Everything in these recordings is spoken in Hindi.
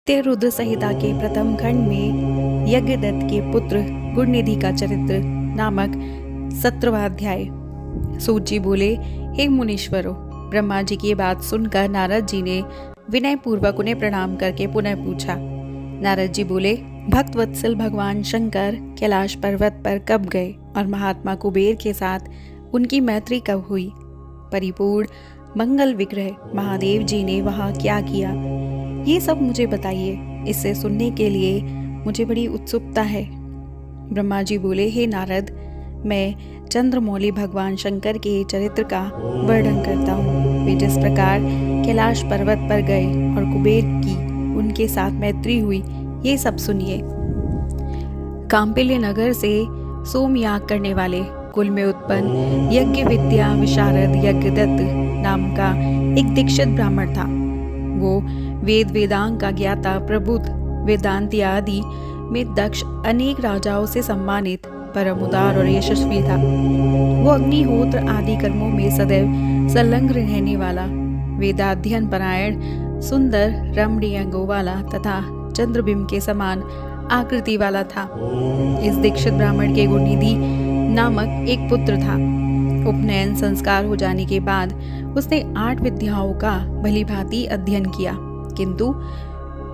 दैत्य रुद्र संहिता के प्रथम खंड में यज्ञदत्त के पुत्र गुणनिधि का चरित्र नामक 17वां अध्याय। सूत जी बोले, हे मुनीश्वरों, ब्रह्मा जी की बात सुनकर नारद जी ने विनय पूर्वक उन्हें प्रणाम करके पुनः पूछा। नारद जी बोले, भक्त वत्सल भगवान शंकर कैलाश पर्वत पर कब गए और महात्मा कुबेर के साथ उनकी मैत्री कब हुई? परिपूर्ण मंगल विग्रह महादेव जी ने वहाँ क्या किया, ये सब मुझे बताइए। इससे सुनने के लिए मुझे बड़ी उत्सुकता है। ब्रह्मा जी बोले, हे नारद, मैं चंद्रमौली भगवान शंकर के चरित्र का वर्णन करता हूँ। वे जिस प्रकार कैलाश पर्वत पर गए और कुबेर की उनके साथ मैत्री हुई, ये सब सुनिए। काम्पिल्य नगर से सोमयाग करने वाले कुल में उत्पन्न यज्ञ विद्या विशारद यज्ञदत्त नाम का एक दीक्षित ब्राह्मण था। वो वेद वेदांग का ज्ञाता, प्रबुद्ध, वेदांती आदि में दक्ष, अनेक राजाओं से सम्मानित, परम उदार और यशस्वी था। वो अग्निहोत्र आदि कर्मों में सदैव संलग्न रहने वाला, वेदाध्ययन परायण, सुंदर रमणीय अंगों वाला तथा चंद्रबिंब के समान आकृति वाला था। इस दीक्षित ब्राह्मण के गुणनिधि नामक एक पुत्र था। उपनयन संस्कार हो जाने के बाद उसने 8 विद्याओं का भली भांति अध्ययन किया, किंतु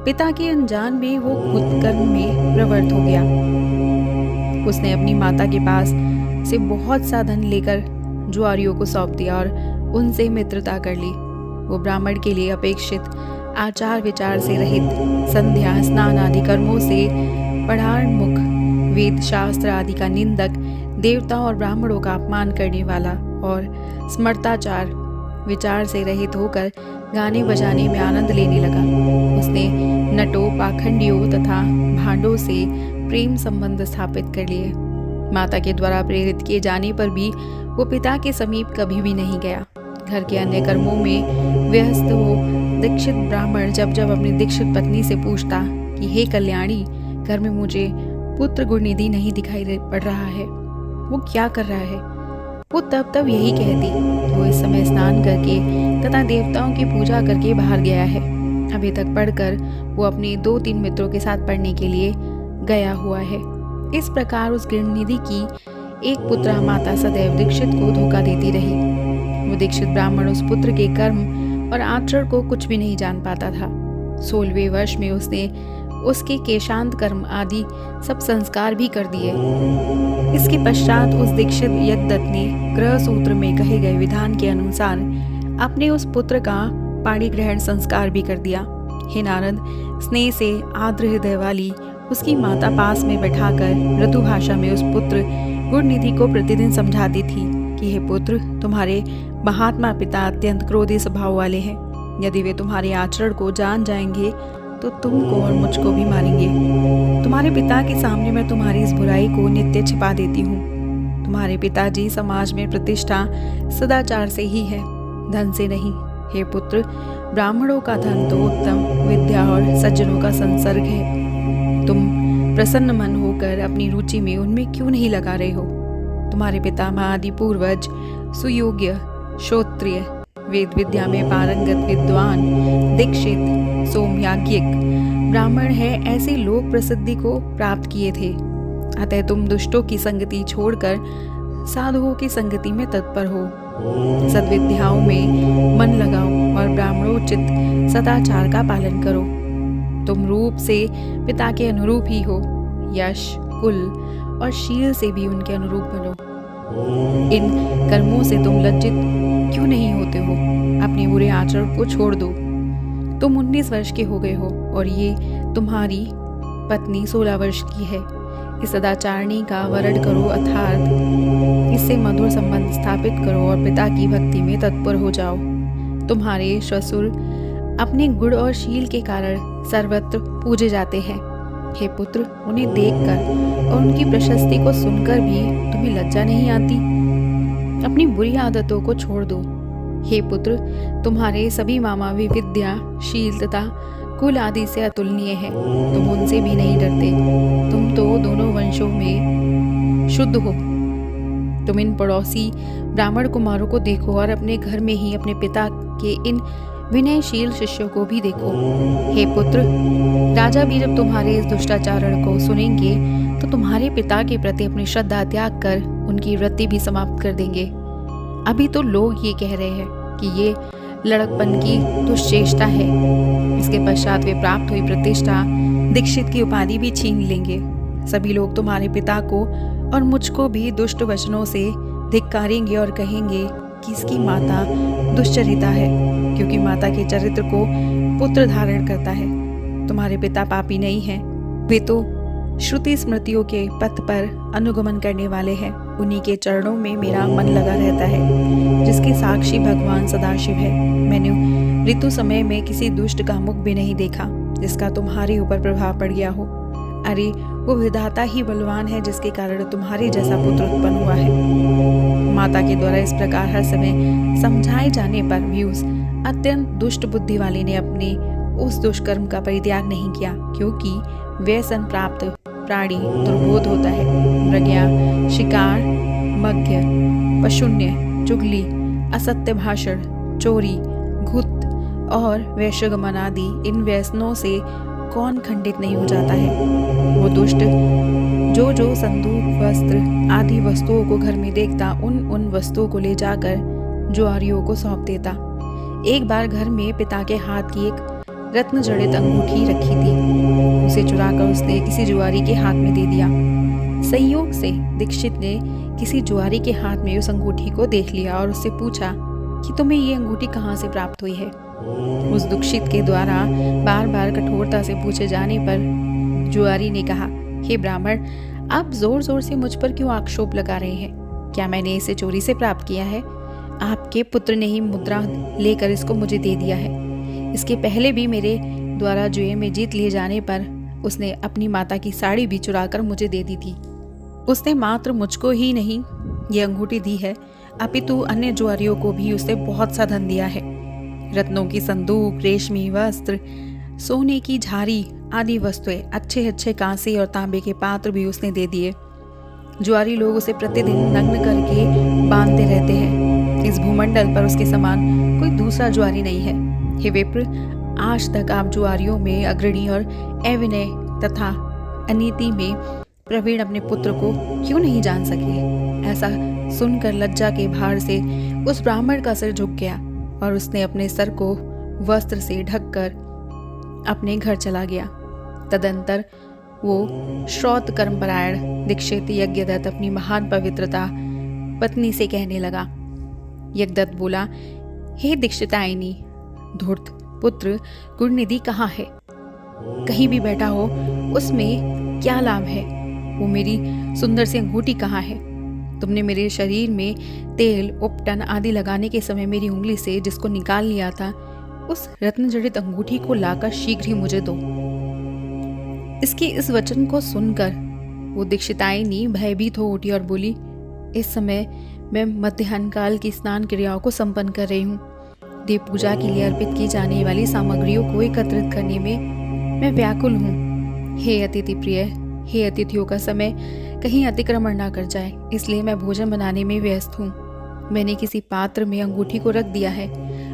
पिता के अनजान में वो खुद कर्म में प्रवृत्त हो गया। उसने अपनी माता के पास से बहुत सा धन लेकर जुआरियों को सौंप दिया और उनसे मित्रता कर ली। वो ब्राह्मण के लिए अपेक्षित आचार विचार से रहित, संध्या स्नान आदि कर्मों से पढ़ाणमुख, वेद शास्त्र आदि का निंदक, देवता और ब्राह्मणों का अपमान करने वाला और स्मर्ताचार विचार से रहित होकर गाने बजाने में आनंद लेने लगा। उसने नटों, पाखंडियों तथा भांडों से प्रेम संबंध स्थापित कर लिए। माता के द्वारा प्रेरित किए जाने पर भी वो पिता के समीप कभी भी नहीं गया। घर के अन्य कर्मों में व्यस्त हो दीक्षित ब्राह्मण जब जब अपनी दीक्षित पत्नी से पूछता कि हे कल्याणी, घर में मुझे पुत्र गुणनिधि नहीं दिखाई पड़ रहा है, वो क्या कर रहा है? वो तब यही कहती, वो इस समय स्नान करके तथा देवताओं की पूजा करके बाहर गया है। अभी तक पढ़कर वो अपने 2-3 मित्रों के साथ पढ़ने के लिए गया हुआ है। इस प्रकार उस गुणनिधि की एक पुत्रा माता सदैव दीक्षित को धोखा देती रही। वो दीक्षित ब्राह्मण उस पुत्र के कर्म और आचरण को कुछ भी नहीं जान पाता था। 16वें वर्ष में उसने उसके केशांत कर्म आदि सब संस्कार भी कर दिए। इसके पश्चात उस दीक्षित यज्ञदत्त ने ग्रह सूत्र में कहे गए विधान के अनुसार अपने उस पुत्र का पाणी ग्रहण संस्कार भी कर दिया। हे नारद, स्नेह से आर्द्र हृदय वाली उसकी माता पास में बैठाकर मृदु भाषा में उस पुत्र गुणनिधि को प्रतिदिन समझाती थी कि हे पुत्र, तुम्हारे महात्मा पिता अत्यंत क्रोधी स्वभाव वाले हैं। यदि वे तुम्हारे आचरण को जान जाएंगे तो तुमको और मुझको भी मारेंगे। तुम्हारे पिता के सामने मैं तुम्हारी इस बुराई को नित्य छिपा देती हूँ। तुम्हारे पिताजी समाज में प्रतिष्ठा सदाचार से ही है, धन से नहीं। हे पुत्र, ब्राह्मणों का धन तो उत्तम विद्या और सज्जनों का संसर्ग है। तुम प्रसन्न मन होकर अपनी रुचि में उनमें क्यों नहीं लगा रहे हो? तुम्हारे पितामह आदि पूर्वज सुयोग्य, श्रोत्रिय, वेद विद्या में पारंगत विद्वान, दीक्षित, सोमयाज्ञिक ब्राह्मण है, ऐसे लोक प्रसिद्धि को प्राप्त किए थे। अतः तुम दुष्टों की संगति छोड़कर साधुओं की संगति में तत्पर हो। सद्विद्याओं में मन लगाओ और ब्राह्मणोचित सदाचार का पालन करो। तुम रूप से पिता के अनुरूप ही हो, यश, कुल और शील से भी उनके अनुरूप बनो। इन कर्मों से तुम लज्जित क्यों नहीं होते हो? अपने बुरे आचरण को छोड़ दो। तुम 19 वर्ष के हो गए हो और ये तुम्हारी पत्नी 16 वर्ष की है। इस सदाचारणी का वरण करो, अर्थात इससे मधुर संबंध स्थापित करो और पिता की भक्ति में तत्पर हो जाओ। तुम्हारे ससुर अपने गुण और शील के कारण सर्वत्र पूजे जाते हैं। हे पुत्र, उन्हें देखकर और उनकी प्रशस्ति को सुनकर भी तुम्हें लज्जा नहीं आती? अपनी बुरी आदतों को छोड़ दो। हे पुत्र, तुम्हारे सभी मामा भी विद्या, शील तथा कुल आदि से अतुलनीय है। तुम उनसे भी नहीं डरते। तुम तो दोनों वंशों में शुद्ध हो। तुम इन पड़ोसी ब्राह्मण कुमारों को देखो और अपने घर में ही अपने पिता के इन विनयशील शिष्यों को भी देखो। हे पुत्र, राजा भी जब तुम्हारे इस दुष्टाचरण को सुनेंगे तो तुम्हारे पिता के प्रति अपनी श्रद्धा त्याग कर उनकी वृत्ति भी समाप्त कर देंगे। अभी तो लोग ये कह रहे हैं कि ये लड़कपन की दुश्चेष्टा है। इसके पश्चात वे प्राप्त हुई प्रतिष्ठा, दीक्षित की उपाधि भी छीन लेंगे। सभी लोग तुम्हारे पिता को और मुझको भी दुष्ट वचनों से धिक्कारेंगे और कहेंगे कि इसकी माता दुश्चरिता है, क्योंकि माता के चरित्र को पुत्र धारण करता है। तुम्हारे पिता पापी नहीं हैं, वे तो श्रुति स्मृतियों के पथ पर अनुगमन करने वाले हैं। उन्हीं के चरणों में मेरा मन लगा रहता है, जिसके साक्षी भगवान सदाशिव है। मैंने ऋतु समय में किसी दुष्ट का मुख भी नहीं देखा जिसका तुम्हारे ऊपर प्रभाव पड़ गया हो। अरे वो विधाता ही बलवान है, जिसके कारण तुम्हारे जैसा पुत्र उत्पन्न हुआ है। माता के द्वारा इस प्रकार हर समय समझाए जाने पर भी उस अत्यंत दुष्ट बुद्धि वाले ने अपने उस दुष्कर्म का परित्याग नहीं किया, क्योंकि व्यसन प्राप्त प्राणी दुर्बोध होता है। मृग्या, शिकार, मद्य, पशुन्य, चुगली, असत्य भाषण, चोरी, घुत और वैश्यगमन आदि इन व्यसनों से कौन खंडित नहीं हो जाता है। वो दुष्ट जो संदूक, वस्त्र आदि वस्तुओं को घर में देखता, उन वस्तुओं को ले जाकर जुआरियों को सौंप देता। एक बार घर में पिता के हाथ की एक रत्न जड़ित अंगूठी रखी थी, उसे चुराकर उसने किसी जुआरी के हाथ में दे दिया। संयोग से दीक्षित ने किसी जुआरी के हाथ में उस अंगूठी को देख लिया और उससे पूछा कि तुम्हें ये अंगूठी कहाँ से प्राप्त हुई है। उस दीक्षित के द्वारा बार बार कठोरता से पूछे जाने पर जुआरी ने कहा, हे ब्राह्मण, आप जोर जोर से मुझ पर क्यों आक्षेप लगा रहे हैं? क्या मैंने इसे चोरी से प्राप्त किया है? आपके पुत्र ने ही मुद्रा लेकर इसको मुझे दे दिया है। इसके पहले भी मेरे द्वारा जुए में जीत लिए जाने पर उसने अपनी माता की साड़ी भी चुराकर मुझे दे दी थी। उसने मात्र मुझको ही नहीं ये अंगूठी दी है, अपितु अन्य जुआरियों को भी उसने बहुत सा धन दिया है। रत्नों की संदूक, रेशमी वस्त्र, सोने की झारी आदि वस्तुएं, अच्छे अच्छे कांसे और तांबे के पात्र भी उसने दे दिए। जुआरी लोग उसे प्रतिदिन नग्न करके बांधते रहते हैं। इस भूमंडल पर उसके समान कोई दूसरा जुआरी नहीं है। हे विप्र, आज तक आप जुआरियों में अग्रणी और अविनय तथा अनीति में प्रवीण अपने पुत्र को क्यों नहीं जान सके? ऐसा सुनकर लज्जा के भार से उस ब्राह्मण का सिर झुक गया और उसने अपने सर को वस्त्र से ढककर अपने घर चला गया। तदंतर वो श्रौत कर्मपरायण दीक्षित यज्ञदत्त अपनी महान पवित्रता पत्नी से कहने लगा। यज्ञदत्त बोला, हे दीक्षितायनी, धूर्त पुत्र गुणनिधि कहाँ है? कहीं भी बैठा हो उसमें क्या लाभ है? वो मेरी सुंदर सी अंगूठी कहाँ है? तुमने मेरे शरीर में तेल, उपटन आदि लगाने के समय मेरी उंगली से जिसको निकाल लिया था, उस रत्न जड़ित अंगूठी को लाकर शीघ्र ही मुझे दो। इसके इस वचन को सुनकर वो दीक्षितायनी भयभीत हो उठी और बोली, इस समय मैं मध्याह्न काल की स्नान क्रियाओं को संपन्न कर रही हूँ। देव पूजा के लिए अर्पित की जाने वाली सामग्रियों को एकत्रित करने में मैं व्याकुल हूँ। हे अतिथि प्रिय, हे अतिथियों का समय कहीं अतिक्रमण ना कर जाए, इसलिए मैं भोजन बनाने में व्यस्त हूँ। मैंने किसी पात्र में अंगूठी को रख दिया है,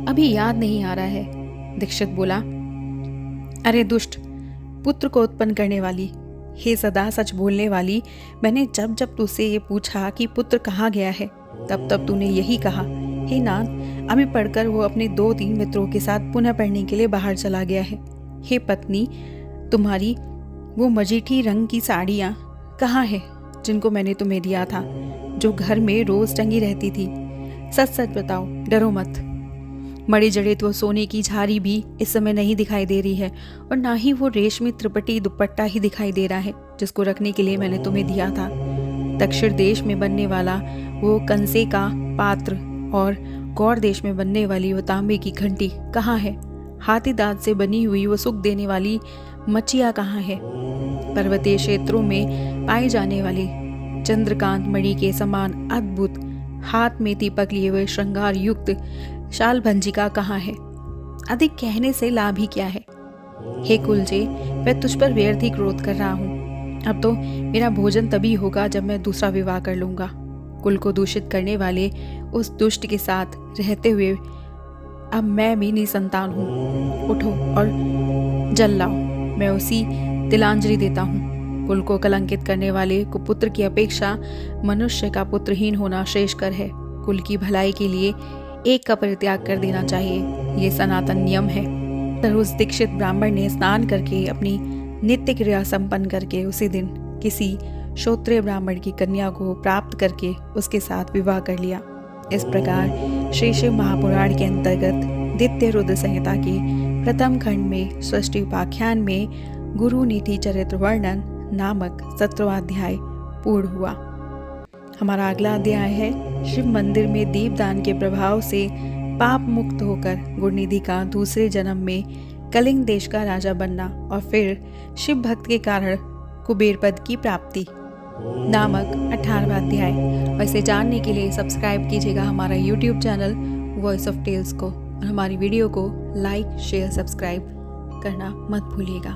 अभी याद नहीं आ रहा है। दीक्षित बोला, अरे दुष्ट, पुत्र को उत्पन्न करने वाली, हे सदा सच बोलने वाली, मैंने जब जब तुझसे ये पूछा कि पुत्र कहाँ गया है, तब तब तूने यही कहा, हे नाथ, अभी पढ़कर वो अपने 2-3 मित्रों के साथ पुनः पढ़ने के लिए बाहर चला गया है। हे पत्नी, तुम्हारी वो मजीठी रंग की साड़ियाँ कहाँ है जिनको मैंने तुम्हें दिया था, जो घर में रोज टंगी रहती थी? सच सच बताओ, डरो मत। मड़ी जड़ित वो सोने की झारी भी इस समय नहीं दिखाई दे रही है, और ना ही वो रेशमी त्रिपटी दुपट्टा ही दिखाई दे रहा है जिसको रखने के लिए मैंने तुम्हें दिया था। दक्षिण देश में बनने वाला वो कंसे का पात्र और गौड़ देश में बनने वाली वो तांबे की घंटी कहाँ है? हाथी दांत से बनी हुई वो सुख देने वाली मचिया कहाँ है? पर्वतीय क्षेत्रों में पाई जाने वाली चंद्रकांत मणि के समान अद्भुत हाथ में दीपक लिए हुए श्रृंगार युक्त शाल भंजिका कहाँ है? अधिक कहने से लाभ ही क्या है? हे कुलजे, मैं तुझ पर व्यर्थ ही क्रोध कर रहा हूँ। अब तो मेरा भोजन तभी होगा जब मैं दूसरा विवाह कर लूंगा। कुल को दूषित करने वाले उस दुष्ट के साथ रहते हुए अब मैं भी निसंतान हूँ। उठो और जल लाओ, मैं उसी तिलांजलि देता हूँ। कुल को कलंकित करने वाले कुपुत्र की अपेक्षा मनुष्य का पुत्रहीन होना श्रेष्ठकर है। कुल की भलाई के लिए एक का परित्याग कर देना चाहिए, ये सनातन नियम है। उस दीक्षित ब्राह्मण ने स्नान करके अपनी नित्य क्रिया संपन्न करके उसी दिन किसी श्रोत्रिय ब्राह्मण की कन्या को प्राप्त करके उसके साथ विवाह कर लिया। इस प्रकार श्री शिव महापुराण के अंतर्गत द्वितीय रुद्र संहिता के प्रथम खंड में सृष्टि उपाख्यान में गुरु नीति चरित्र वर्णन नामक 17वां अध्याय पूर्ण हुआ। हमारा अगला अध्याय है शिव मंदिर में दीपदान के प्रभाव से पाप मुक्त होकर गुरुनिधि का दूसरे जन्म में कलिंग देश का राजा बनना और फिर शिव भक्त के कारण कुबेर पद की प्राप्ति नामक 18वां अध्याय। और इसे जानने के लिए सब्सक्राइब कीजिएगा हमारा YouTube channel Voice of Tales को, और हमारी वीडियो को लाइक शेयर सब्सक्राइब करना मत भूलिएगा।